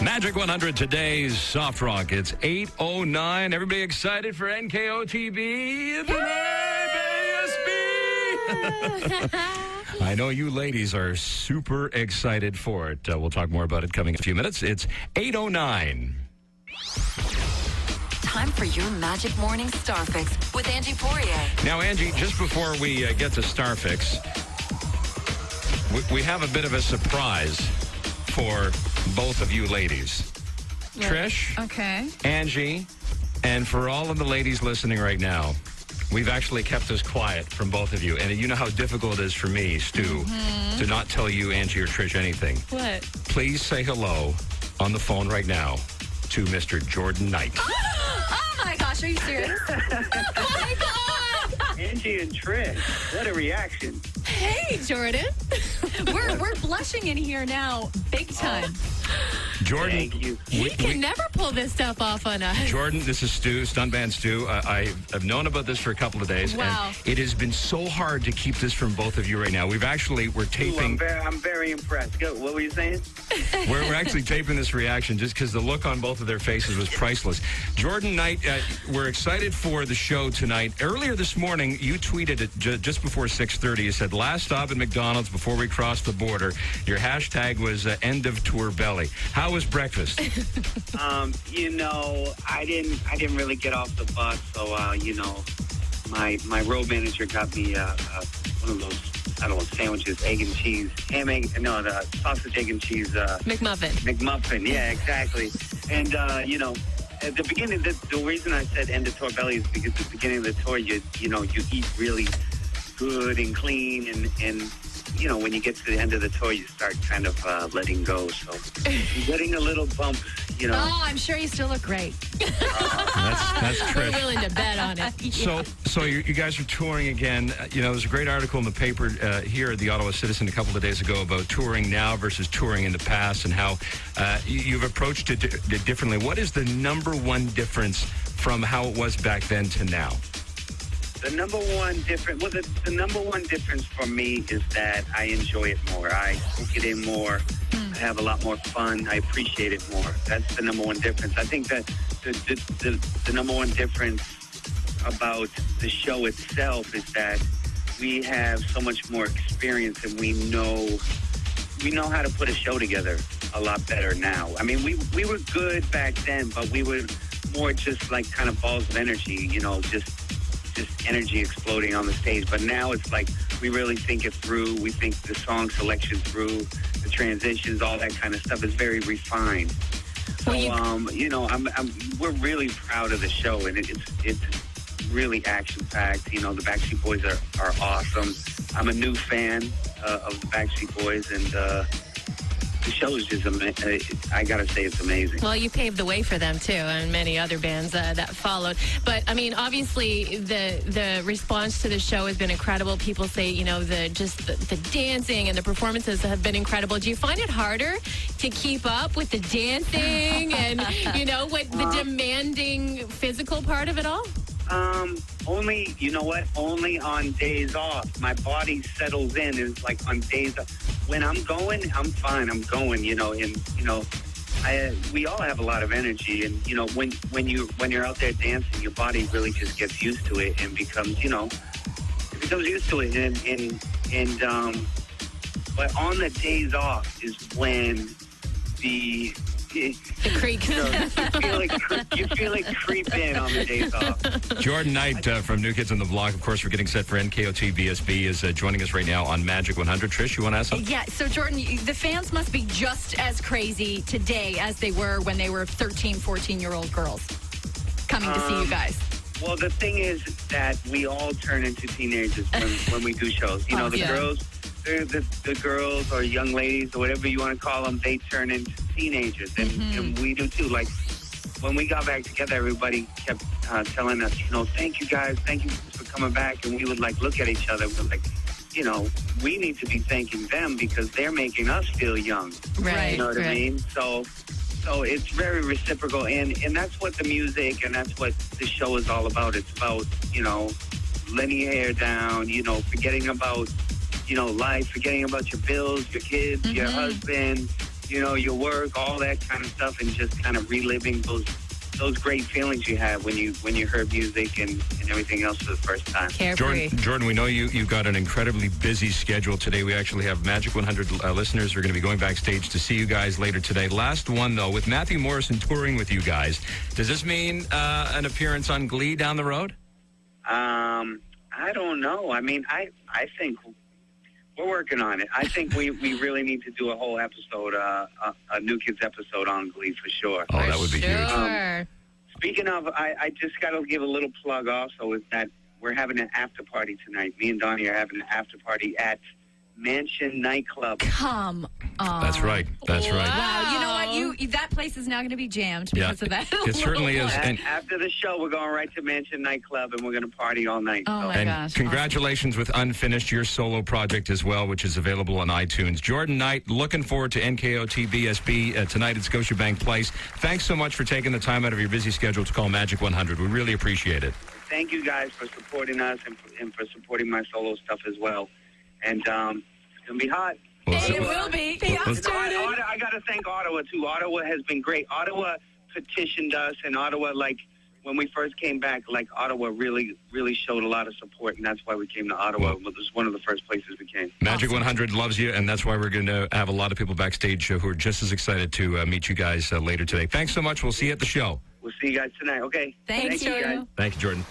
Magic 100, today's soft rock. It's 8:09. Everybody excited for NKOTB today, BSB? I know you ladies are super excited for it. We'll talk more about it coming in a few minutes. It's 8:09. Time for your Magic Morning Star Fix with Angie Poirier. Now, Angie, just before we get to Star Fix, we have a bit of a surprise for both of you ladies. Yeah. Trish, okay, Angie, and for all of the ladies listening right now, we've actually kept this quiet from both of you. And you know how difficult it is for me, Stu, to not tell you, Angie or Trish, anything. What? Please say hello on the phone right now to Mr. Jordan Knight. Oh my gosh, are you serious? Oh my God! Angie and Trish, what a reaction. Hey, Jordan. We're blushing in here now, big time. Jordan, Thank you. He can never pull this stuff off on us. Jordan, this is Stu, Stuntman Stu. I've known about this for a couple of days. Wow. And it has been so hard to keep this from both of you right now. We're taping. I'm very impressed. Go, what were you saying? We're actually taping this reaction just because the look on both of their faces was priceless. Jordan Knight, we're excited for the show tonight. Earlier this morning, you tweeted it just before 6:30. You said, last stop at McDonald's before we crossed the border. Your hashtag was end of tour belly. How was breakfast? I didn't really get off the bus, so my road manager got me one of those, I don't know, sandwiches, egg and cheese, the sausage, egg and cheese McMuffin. Yeah, exactly. And at the beginning, the reason I said end of tour belly is because at the beginning of the tour, you eat really good and clean, and when you get to the end of the tour, you start kind of letting go. So you're getting a little bump, Oh, I'm sure you still look great. That's Trish. We're willing to bet on it. So you guys are touring again. There's a great article in the paper here at the Ottawa Citizen a couple of days ago about touring now versus touring in the past and how you've approached it differently. What is the number one difference from how it was back then to now? The number one difference, the number one difference for me is that I enjoy it more. I take it in more. I have a lot more fun. I appreciate it more. That's the number one difference. I think that the number one difference about the show itself is that we have so much more experience and we know how to put a show together a lot better now. I mean, we were good back then, but we were more just like kind of balls of energy, just energy exploding on the stage. But now it's like we really think it through. We think the song selection through, the transitions, all that kind of stuff is very refined. So, we're really proud of the show, and it's really action-packed. The Backstreet Boys are awesome. I'm a new fan of the Backstreet Boys, and the show is just I gotta say, it's amazing. Well, you paved the way for them too, and many other bands that followed. But I mean, obviously, the response to the show has been incredible. People say, the dancing and the performances have been incredible. Do you find it harder to keep up with the dancing and the demanding physical part of it all? Only on days off. My body settles in. It's like on days off. When I'm going, I'm fine. I'm going, we all have a lot of energy. And, when you're out there dancing, your body really just gets used to it and becomes, it becomes used to it. But on the days off is when the creek. You feel it creep in on the days off. Jordan Knight from New Kids on the Block. Of course, we're getting set for NKOT BSB is joining us right now on Magic 100. Trish, you want to ask something? Yeah, so Jordan, the fans must be just as crazy today as they were when they were 13, 14-year-old girls coming to see you guys. Well, the thing is that we all turn into teenagers when we do shows. The girls or young ladies or whatever you want to call them, they turn into teenagers, and we do too. Like when we got back together, everybody kept telling us, thank you guys, thank you for coming back, and we would look at each other, we're like, we need to be thanking them because they're making us feel young. Right. You know what I mean? So it's very reciprocal, and that's what the music and that's what the show is all about. It's about letting your hair down, forgetting about life, forgetting about your bills, your kids, your husband, your work, all that kind of stuff, and just kind of reliving those great feelings you had when you heard music and everything else for the first time. Carefree. Jordan, we know you've got an incredibly busy schedule today. We actually have Magic 100 listeners who are going to be going backstage to see you guys later today. Last one, though, with Matthew Morrison touring with you guys, does this mean an appearance on Glee down the road? I don't know. I mean, I think we're working on it. I think we really need to do a whole episode, a New Kids episode on Glee for sure. Oh, that would be huge. Speaking of, I just got to give a little plug also is that we're having an after party tonight. Me and Donnie are having an after party at Mansion Nightclub. Come on. That's right. That's right. Wow. You know what? That place is now going to be jammed because of that. It certainly is. And after the show, we're going right to Mansion Nightclub, and we're going to party all night. Oh, my gosh. Congratulations with Unfinished, your solo project as well, which is available on iTunes. Jordan Knight, looking forward to NKOT BSB tonight at Scotiabank Place. Thanks so much for taking the time out of your busy schedule to call Magic 100. We really appreciate it. Thank you guys for supporting us and for supporting my solo stuff as well. And it's going to be hot. It will be. I got to thank Ottawa, too. Ottawa has been great. Ottawa petitioned us, and Ottawa, when we first came back, Ottawa really, really showed a lot of support, and that's why we came to Ottawa. It was one of the first places we came. Magic 100 loves you, and that's why we're going to have a lot of people backstage who are just as excited to meet you guys later today. Thanks so much. We'll see you at the show. We'll see you guys tonight. Okay. Thank you. guys. Thank you, Jordan.